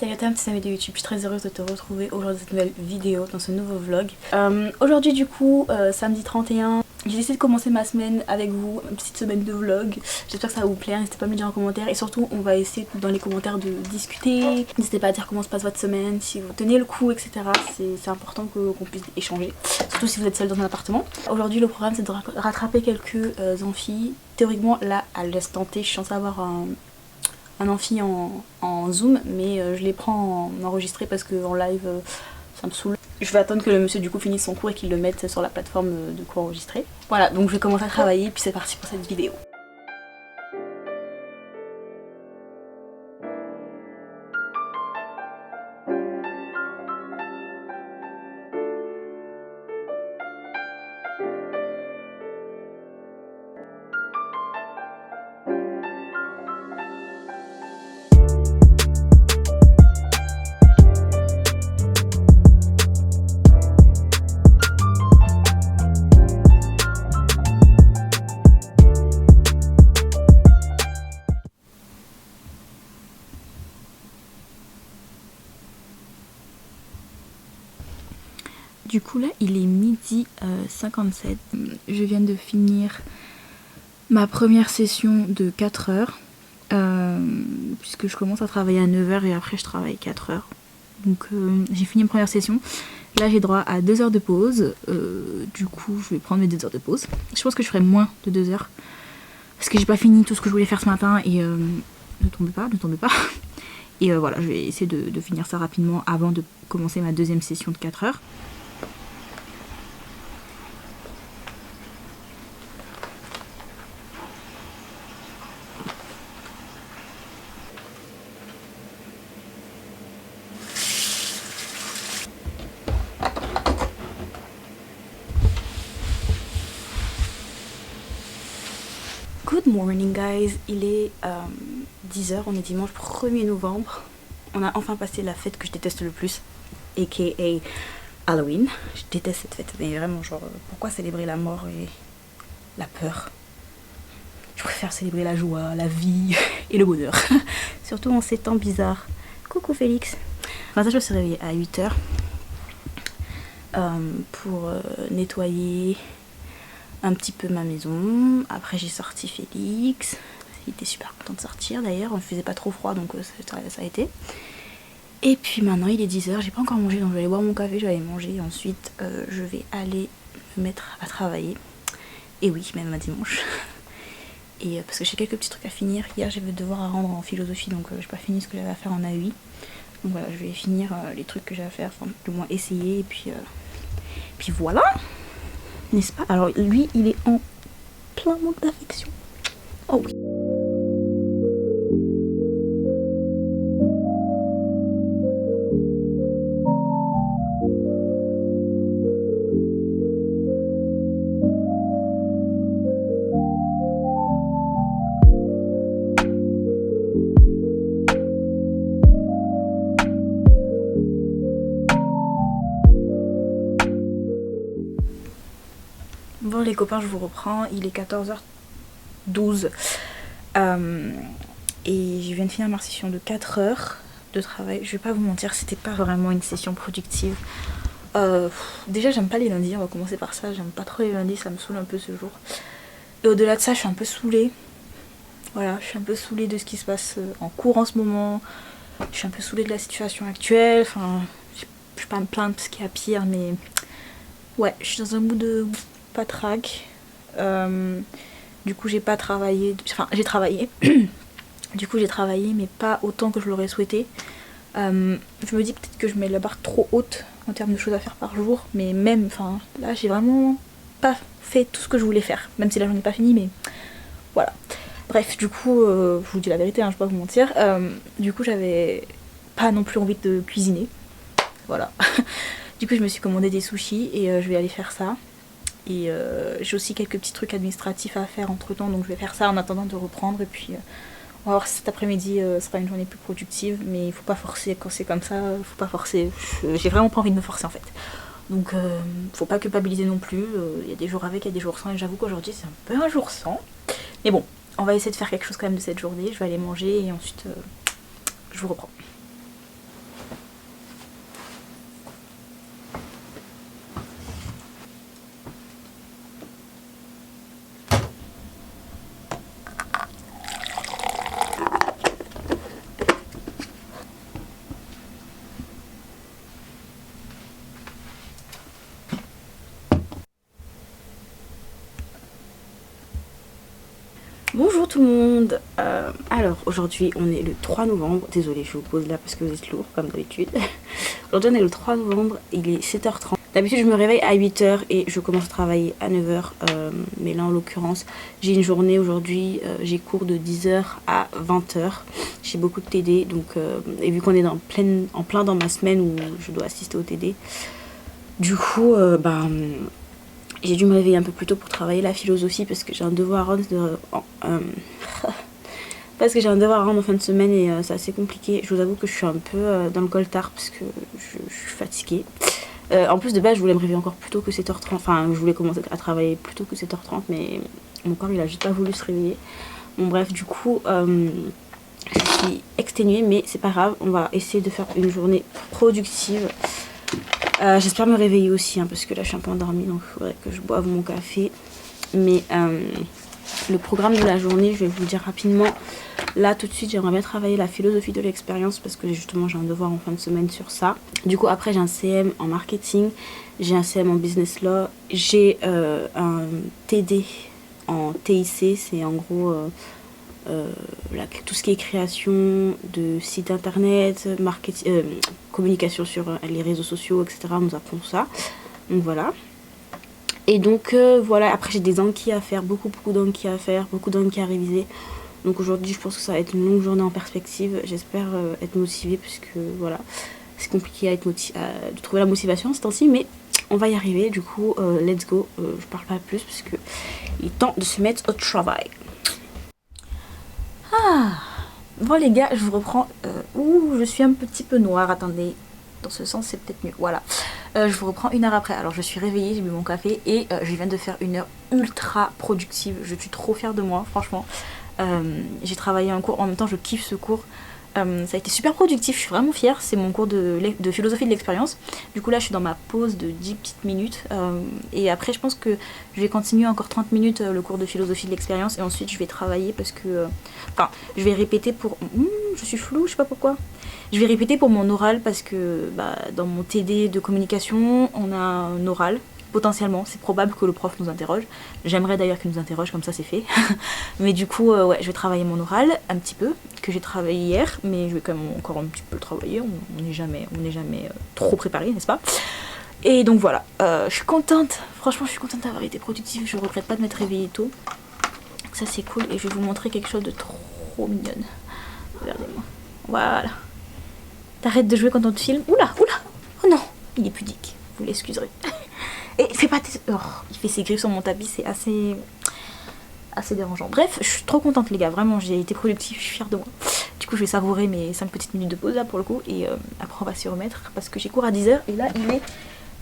Salut à toi, c'est Samé de YouTube, je suis très heureuse de te retrouver aujourd'hui dans cette nouvelle vidéo, dans ce nouveau vlog. Aujourd'hui du coup, samedi 31, j'ai décidé de commencer ma semaine avec vous, une petite semaine de vlog. J'espère que ça va vous plaire, n'hésitez pas à me le dire en commentaire et surtout on va essayer dans les commentaires de discuter. N'hésitez pas à dire comment se passe votre semaine, si vous tenez le coup, etc. C'est important qu'on puisse échanger, surtout si vous êtes seul dans un appartement. Aujourd'hui le programme c'est de rattraper quelques amphis. Théoriquement là à l'instant T je suis censée avoir un amphi en zoom, mais je les prends en enregistré parce que en live ça me saoule. Je vais attendre que le monsieur du coup finisse son cours et qu'il le mette sur la plateforme de cours enregistré. Voilà, donc je vais commencer à travailler puis c'est parti pour cette vidéo. Du coup là il est midi 57, je viens de finir ma première session de 4 heures, puisque je commence à travailler à 9 heures et après je travaille 4 heures. Donc j'ai fini ma première session, là j'ai droit à 2 heures de pause, du coup je vais prendre mes 2 heures de pause. Je pense que je ferai moins de 2 heures, parce que j'ai pas fini tout ce que je voulais faire ce matin et ne tombez pas. Et voilà, je vais essayer de finir ça rapidement avant de commencer ma deuxième session de 4 heures. Good morning guys, il est 10 h, on est dimanche 1er novembre. On a enfin passé la fête que je déteste le plus, aka Halloween. Je déteste cette fête, mais vraiment genre, pourquoi célébrer la mort et la peur? Je préfère célébrer la joie, la vie et le bonheur. Surtout en ces temps bizarres. Coucou Félix. Enfin ça je me suis réveillée à 8 h pour nettoyer un petit peu ma maison. Après j'ai sorti Félix, il était super content de sortir d'ailleurs, il faisait pas trop froid donc ça a été. Et puis maintenant il est 10 h, j'ai pas encore mangé donc je vais aller boire mon café, je vais aller manger et ensuite je vais aller me mettre à travailler. Et oui, même un dimanche. Et parce que j'ai quelques petits trucs à finir, hier j'avais devoir à rendre en philosophie donc j'ai pas fini ce que j'avais à faire en AI. Donc voilà, je vais finir les trucs que j'ai à faire, enfin du moins essayer et puis voilà. N'est-ce pas? Alors lui, il est en plein manque d'affection. Oh oui. Bon les copains, je vous reprends, il est 14h12 et je viens de finir ma session de 4 heures de travail. Je vais pas vous mentir, c'était pas vraiment une session productive. Déjà j'aime pas les lundis, on va commencer par ça, j'aime pas trop les lundis, ça me saoule un peu ce jour. Et au-delà de ça, je suis un peu saoulée. Voilà, je suis un peu saoulée de ce qui se passe en cours en ce moment. Je suis un peu saoulée de la situation actuelle, enfin je vais pas me plaindre parce qu'il y a pire, mais ouais, je suis dans un mood de patraque. Du coup j'ai pas travaillé, enfin j'ai travaillé du coup j'ai travaillé mais pas autant que je l'aurais souhaité. Je me dis peut-être que je mets la barre trop haute en termes de choses à faire par jour, mais même, enfin là j'ai vraiment pas fait tout ce que je voulais faire, même si la journée n'est pas finie, mais voilà. Bref, du coup je vous dis la vérité, hein, je vais pas vous mentir, du coup j'avais pas non plus envie de cuisiner, voilà. Du coup je me suis commandé des sushis et je vais aller faire ça. Et j'ai aussi quelques petits trucs administratifs à faire entre temps, donc je vais faire ça en attendant de reprendre. Et puis on va voir si cet après-midi sera une journée plus productive, mais il faut pas forcer quand c'est comme ça, faut pas forcer. J'ai vraiment pas envie de me forcer en fait. Donc faut pas culpabiliser non plus, il y a des jours avec, il y a des jours sans, et j'avoue qu'aujourd'hui c'est un peu un jour sans. Mais bon, on va essayer de faire quelque chose quand même de cette journée, je vais aller manger et ensuite je vous reprends. tout le monde. Alors aujourd'hui on est le 3 novembre. Désolée, je vous pose là parce que vous êtes lourd comme d'habitude. Aujourd'hui on est le 3 novembre, il est 7h30. D'habitude je me réveille à 8h et je commence à travailler à 9h. Mais là en l'occurrence j'ai une journée aujourd'hui, j'ai cours de 10h à 20h. J'ai beaucoup de TD donc, et vu qu'on est en plein dans ma semaine où je dois assister au TD, du coup j'ai dû me réveiller un peu plus tôt pour travailler la philosophie parce que j'ai un devoir à rendre parce que j'ai un devoir à rendre en fin de semaine et c'est assez compliqué. Je vous avoue que je suis un peu dans le coltard parce que je suis fatiguée. En plus de base je voulais me réveiller encore plus tôt que 7h30, enfin je voulais commencer à travailler plus tôt que 7h30 mais mon corps il a juste pas voulu se réveiller. Bon bref, du coup je suis exténuée mais c'est pas grave, on va essayer de faire une journée productive. J'espère me réveiller aussi parce que là je suis un peu endormie donc il faudrait que je boive mon café. Mais le programme de la journée je vais vous le dire rapidement. Là tout de suite j'aimerais bien travailler la philosophie de l'expérience parce que justement j'ai un devoir en fin de semaine sur ça. Du coup après j'ai un CM en marketing, j'ai un CM en business law, j'ai un TD en TIC, c'est en gros tout ce qui est création de sites internet, marketing, communication sur les réseaux sociaux, etc. On nous apprend ça. Donc voilà. Et donc voilà, après j'ai des enquis à faire, beaucoup d'enquis à faire, beaucoup d'enquis à réviser. Donc aujourd'hui je pense que ça va être une longue journée en perspective. J'espère être motivée puisque voilà, c'est compliqué de trouver la motivation ce temps-ci, mais on va y arriver. Du coup let's go, je parle pas plus parce que il est temps de se mettre au travail. Bon les gars, je vous reprends. Ouh, je suis un petit peu noire, attendez. Dans ce sens, c'est peut-être mieux. Voilà. Je vous reprends une heure après. Alors, je suis réveillée, j'ai bu mon café et je viens de faire une heure ultra productive. Je suis trop fière de moi, franchement. J'ai travaillé un cours. En même temps, je kiffe ce cours. Ça a été super productif, je suis vraiment fière. C'est mon cours de philosophie de l'expérience. Du coup, là, je suis dans ma pause de 10 petites minutes. Et après, je pense que je vais continuer encore 30 minutes le cours de philosophie de l'expérience. Et ensuite, je vais travailler parce que... Enfin, je vais répéter pour... je suis floue, je sais pas pourquoi. Je vais répéter pour mon oral parce que dans mon TD de communication, on a un oral. Potentiellement, c'est probable que le prof nous interroge. J'aimerais d'ailleurs qu'il nous interroge, comme ça c'est fait. Mais du coup, ouais, je vais travailler mon oral un petit peu, que j'ai travaillé hier, mais je vais quand même encore un petit peu le travailler. On n'est jamais trop préparé, n'est-ce pas? Et donc voilà, je suis contente. Franchement, je suis contente d'avoir été productive. Je regrette pas de m'être réveillée tôt. Ça c'est cool et je vais vous montrer quelque chose de trop mignonne. Regardez-moi. Voilà. T'arrêtes de jouer quand on te filme. Oula. Oh non, il est pudique. Vous l'excuserez. Et il fait pas il fait ses griffes sur mon tapis, c'est assez dérangeant. Bref, je suis trop contente les gars, vraiment j'ai été productive, je suis fière de moi. Du coup je vais savourer mes 5 petites minutes de pause là pour le coup et après on va s'y remettre parce que j'ai cours à 10h et là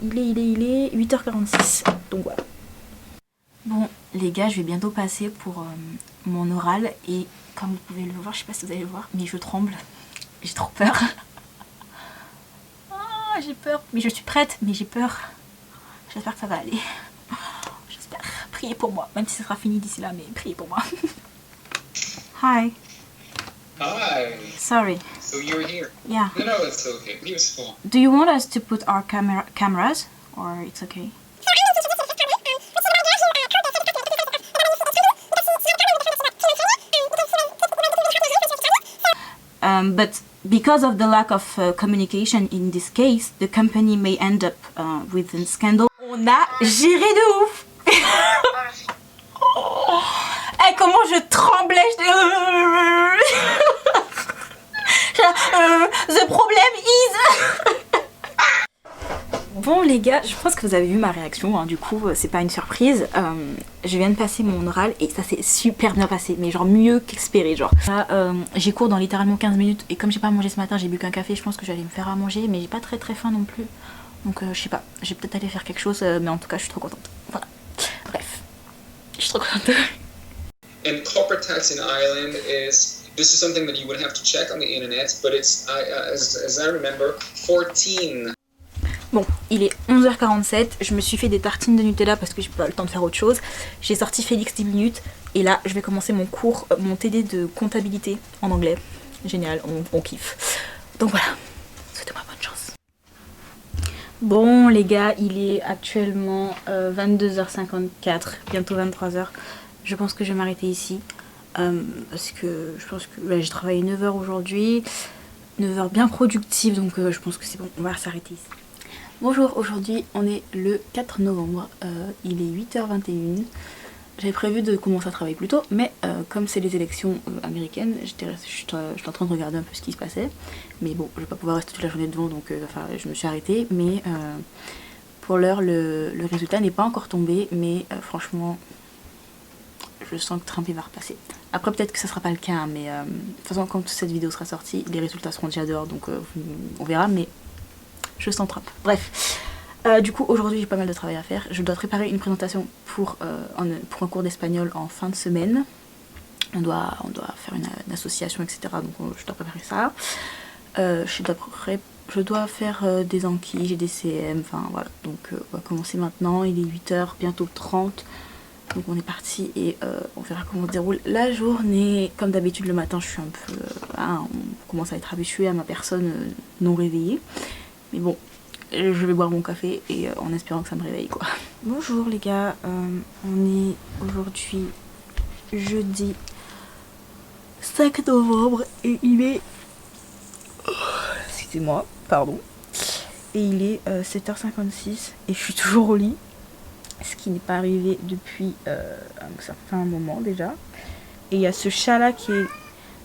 il est 8h46. Donc voilà. Bon les gars, je vais bientôt passer pour mon oral et comme vous pouvez le voir, je sais pas si vous allez le voir, mais je tremble. J'ai trop peur. Ah, j'ai peur, mais je suis prête, mais j'ai peur. J'espère que ça va aller. J'espère. Priez pour moi. Même si ça sera fini d'ici là, mais priez pour moi. Hi. Hi. Sorry. So you're here? Yeah. No, it's okay. Useful. Do you want us to put our cameras? Or it's okay? But because of the lack of communication in this case, the company may end up with a scandal. On a géré de ouf. Hey, comment je tremblais. The problem is... Bon les gars, je pense que vous avez vu ma réaction, hein, du coup c'est pas une surprise. Je viens de passer mon oral et ça s'est super bien passé, mais genre mieux qu'espéré genre. Là j'ai cours dans littéralement 15 minutes et comme j'ai pas mangé ce matin, j'ai bu qu'un café, je pense que j'allais me faire à manger, mais j'ai pas très faim non plus. Donc je sais pas, je vais peut-être aller faire quelque chose, mais en tout cas je suis trop contente. Voilà, bref, je suis trop contente. And corporate tax in Ireland this is something that you would have to check on the internet, but it's, as I remember, 14. Bon, il est 11h47, je me suis fait des tartines de Nutella parce que j'ai pas le temps de faire autre chose. J'ai sorti Félix 10 minutes et là je vais commencer mon cours, mon TD de comptabilité en anglais. Génial, on kiffe. Donc voilà, souhaitez-moi bonne chance. Bon les gars, il est actuellement 22h54, bientôt 23h. Je pense que je vais m'arrêter ici. Parce que je pense que j'ai travaillé 9 heures aujourd'hui, 9 heures bien productives, donc je pense que c'est bon, on va s'arrêter ici. Bonjour, aujourd'hui on est le 4 novembre, il est 8h21. J'avais prévu de commencer à travailler plus tôt, mais comme c'est les élections américaines, j'étais en train de regarder un peu ce qui se passait. Mais bon, je vais pas pouvoir rester toute la journée devant, donc je me suis arrêtée. Mais pour l'heure, le résultat n'est pas encore tombé, mais franchement, je sens que Trump il va repasser. Après peut-être que ça sera pas le cas, hein, mais de toute façon quand cette vidéo sera sortie, les résultats seront déjà dehors, donc on verra, mais je sens Trump. Bref. Du coup aujourd'hui j'ai pas mal de travail à faire. Je dois préparer une présentation pour un cours d'espagnol en fin de semaine. On doit faire une association, etc. Donc je dois préparer ça. Je dois faire des enquis, j'ai des CM, enfin voilà. Donc on va commencer maintenant, il est 8h, bientôt 30. Donc on est parti et on verra comment se déroule la journée. Comme d'habitude le matin je suis un peu... on commence à être habitué à ma personne non réveillée. Mais bon, je vais boire mon café et en espérant que ça me réveille quoi. Bonjour les gars, on est aujourd'hui jeudi 5 novembre et il est... Excusez-moi, pardon. Et il est 7h56 et je suis toujours au lit. Ce qui n'est pas arrivé depuis un certain moment déjà. Et il y a ce chat là qui est...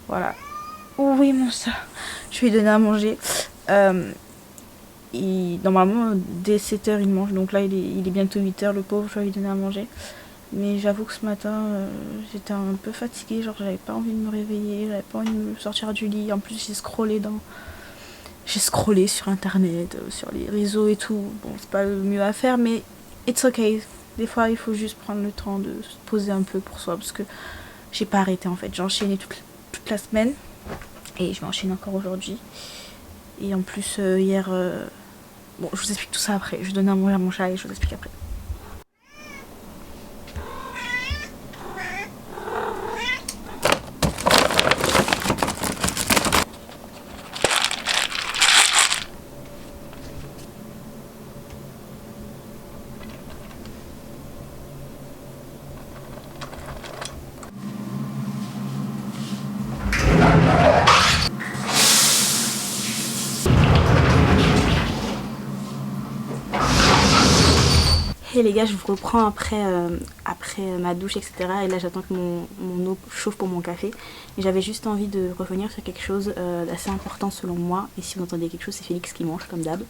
Voilà. Oh oui mon chat. Je vais lui donner à manger. Et normalement dès 7h il mange, donc là il est bientôt 8h, le pauvre, je vais lui donner à manger. Mais j'avoue que ce matin j'étais un peu fatiguée, genre j'avais pas envie de me réveiller, j'avais pas envie de me sortir du lit. En plus j'ai scrollé sur internet, sur les réseaux et tout. Bon c'est pas le mieux à faire mais it's okay. Des fois il faut juste prendre le temps de se poser un peu pour soi, parce que j'ai pas arrêté en fait, j'ai enchaîné toute la semaine et je vais enchaîner encore aujourd'hui. Et en plus hier... Bon, je vous explique tout ça après. Je vais donner à manger à mon chat et je vous explique après. Et les gars, je vous reprends après ma douche, etc. Et là, j'attends que mon eau chauffe pour mon café. Et j'avais juste envie de revenir sur quelque chose d'assez important selon moi. Et si vous entendez quelque chose, c'est Félix qui mange, comme d'hab.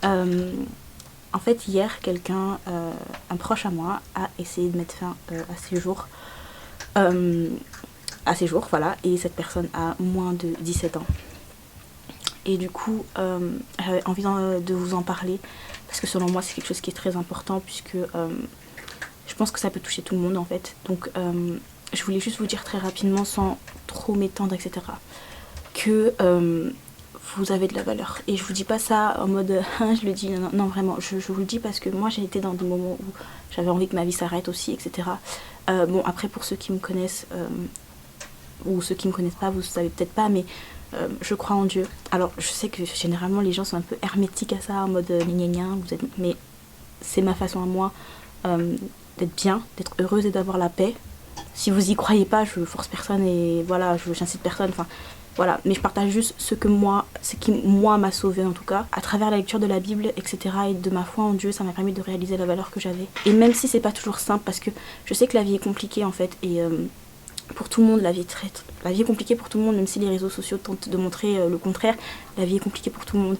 En fait, hier, quelqu'un, un proche à moi, a essayé de mettre fin à ses jours. Voilà. Et cette personne a moins de 17 ans. Et du coup, j'avais envie de vous en parler. Parce que selon moi c'est quelque chose qui est très important, puisque je pense que ça peut toucher tout le monde en fait. Donc je voulais juste vous dire très rapidement, sans trop m'étendre, etc., que vous avez de la valeur. Et je vous dis pas ça en mode je le dis, non vraiment, je vous le dis parce que moi j'ai été dans des moments où j'avais envie que ma vie s'arrête aussi, etc. Bon après pour ceux qui me connaissent ou ceux qui me connaissent pas, vous savez peut-être pas, mais je crois en Dieu. Alors je sais que généralement les gens sont un peu hermétiques à ça, en mode gna vous êtes... mais c'est ma façon à moi d'être bien, d'être heureuse et d'avoir la paix. Si vous y croyez pas, je force personne et voilà, j'incite personne, enfin voilà, mais je partage juste ce qui moi m'a sauvée en tout cas, à travers la lecture de la Bible, etc. et de ma foi en Dieu. Ça m'a permis de réaliser la valeur que j'avais. Et même si c'est pas toujours simple, parce que je sais que la vie est compliquée en fait, et pour tout le monde, la vie est compliquée pour tout le monde, même si les réseaux sociaux tentent de montrer le contraire. La vie est compliquée pour tout le monde.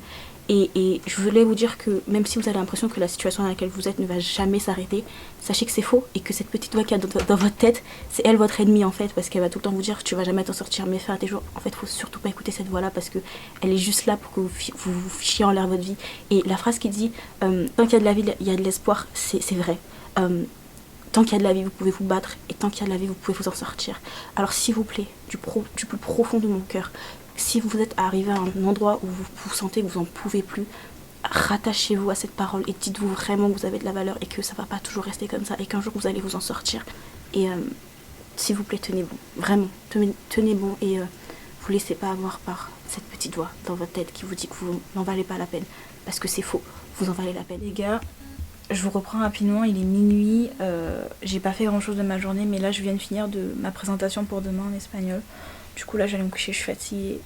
Et je voulais vous dire que même si vous avez l'impression que la situation dans laquelle vous êtes ne va jamais s'arrêter, sachez que c'est faux et que cette petite voix qui est dans votre tête, c'est elle votre ennemie en fait, parce qu'elle va tout le temps vous dire tu vas jamais t'en sortir, mais fin à tes jours. En fait, faut surtout pas écouter cette voix là, parce que elle est juste là pour que vous fichiez en l'air votre vie. Et la phrase qui dit tant qu'il y a de la vie, il y a de l'espoir, c'est vrai. Tant qu'il y a de la vie, vous pouvez vous battre, et tant qu'il y a de la vie, vous pouvez vous en sortir. Alors s'il vous plaît, du plus profond de mon cœur, si vous êtes arrivé à un endroit où vous sentez que vous n'en pouvez plus, rattachez-vous à cette parole et dites-vous vraiment que vous avez de la valeur et que ça va pas toujours rester comme ça et qu'un jour vous allez vous en sortir. Et s'il vous plaît, tenez bon, vraiment, tenez bon, et vous laissez pas avoir par cette petite voix dans votre tête qui vous dit que vous n'en valez pas la peine, parce que c'est faux, vous en valez la peine. Les gars, je vous reprends rapidement, il est minuit, j'ai pas fait grand chose de ma journée, mais là je viens de finir de ma présentation pour demain en espagnol. Du coup là j'allais me coucher, je suis fatiguée.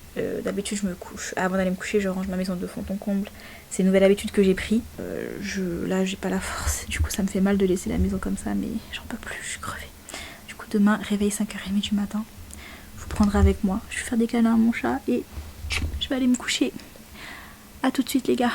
D'habitude je me couche, avant d'aller me coucher je range ma maison de fond en comble. C'est une nouvelle habitude que j'ai pris. Là j'ai pas la force, du coup ça me fait mal de laisser la maison comme ça, mais j'en peux plus, je suis crevée. Du coup demain, réveil 5h30 du matin, je vous prendrai avec moi, je vais faire des câlins à mon chat et je vais aller me coucher. A tout de suite les gars.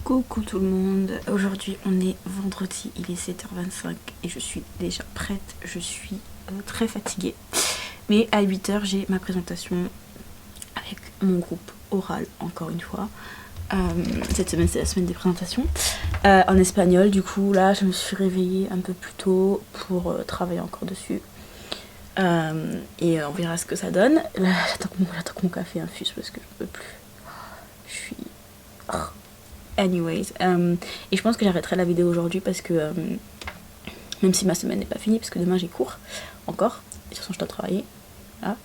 Coucou tout le monde, aujourd'hui on est vendredi, il est 7h25 et je suis déjà prête, je suis très fatiguée. Mais à 8h j'ai ma présentation avec mon groupe oral encore une fois. Cette semaine c'est la semaine des présentations en espagnol, du coup là je me suis réveillée un peu plus tôt pour travailler encore dessus. Et on verra ce que ça donne. Là j'attends que mon café infuse parce que je peux plus. Je suis... Anyways, et je pense que j'arrêterai la vidéo aujourd'hui parce que même si ma semaine n'est pas finie, parce que demain j'ai cours encore, et de toute façon je dois travailler, voilà.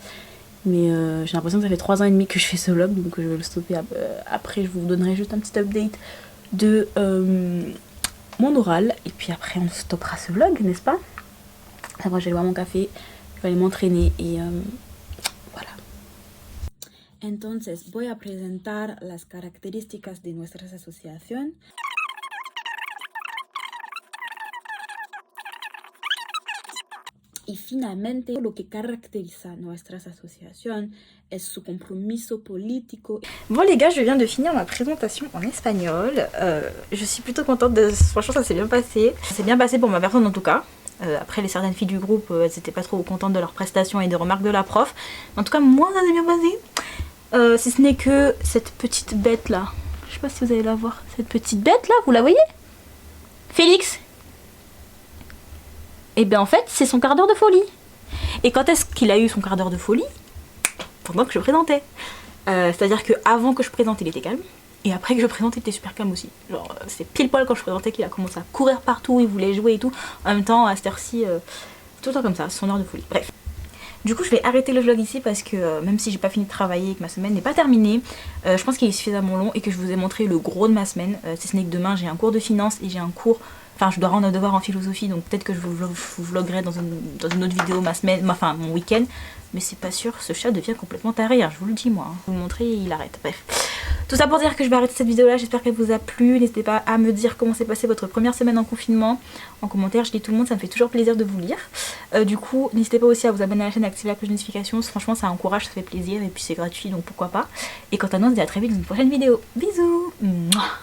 Mais j'ai l'impression que ça fait 3 ans et demi que je fais ce vlog, donc je vais le stopper. Après je vous donnerai juste un petit update de mon oral, et puis après on stoppera ce vlog, n'est-ce pas? Après je vais boire mon café, je vais aller m'entraîner et voilà. Entonces voy a presentar las características de nuestra asociación. Y finalmente, lo que caracteriza nuestra asociación es su compromiso político. Bon les gars, je viens de finir ma présentation en espagnol. Je suis plutôt contente de... Franchement, ça s'est bien passé. Ça s'est bien passé pour ma personne en tout cas. Après, les certaines filles du groupe, elles n'étaient pas trop contentes de leurs prestations et des remarques de la prof. En tout cas, moi, ça s'est bien passé. Si ce n'est que cette petite bête là, je sais pas si vous allez la voir, cette petite bête là, vous la voyez? Félix. Et bien en fait c'est son quart d'heure de folie. Et quand est-ce qu'il a eu son quart d'heure de folie? Pendant que je présentais. C'est à dire que avant que je présente il était calme, et après que je présente il était super calme aussi. Genre c'est pile poil quand je présentais qu'il a commencé à courir partout, il voulait jouer et tout. En même temps à cette heure-ci, tout le temps comme ça, c'est son heure de folie. Bref. Du coup je vais arrêter le vlog ici parce que même si j'ai pas fini de travailler et que ma semaine n'est pas terminée, je pense qu'il est suffisamment long et que je vous ai montré le gros de ma semaine. Si ce n'est que demain j'ai un cours de finance et j'ai un cours, enfin je dois rendre un devoir en philosophie, donc peut-être que je vous vloguerai dans une autre vidéo ma semaine, enfin mon week-end. Mais c'est pas sûr, ce chat devient complètement taré, hein, je vous le dis moi. Vous le montrez et il arrête, bref. Tout ça pour dire que je vais arrêter cette vidéo là, j'espère qu'elle vous a plu. N'hésitez pas à me dire comment s'est passée votre première semaine en confinement. En commentaire, je lis tout le monde, ça me fait toujours plaisir de vous lire. Du coup, n'hésitez pas aussi à vous abonner à la chaîne et à activer la cloche de notification. Franchement, ça encourage, ça fait plaisir et puis c'est gratuit, donc pourquoi pas. Et quant à nous, on se dit à très vite dans une prochaine vidéo. Bisous. Mouah.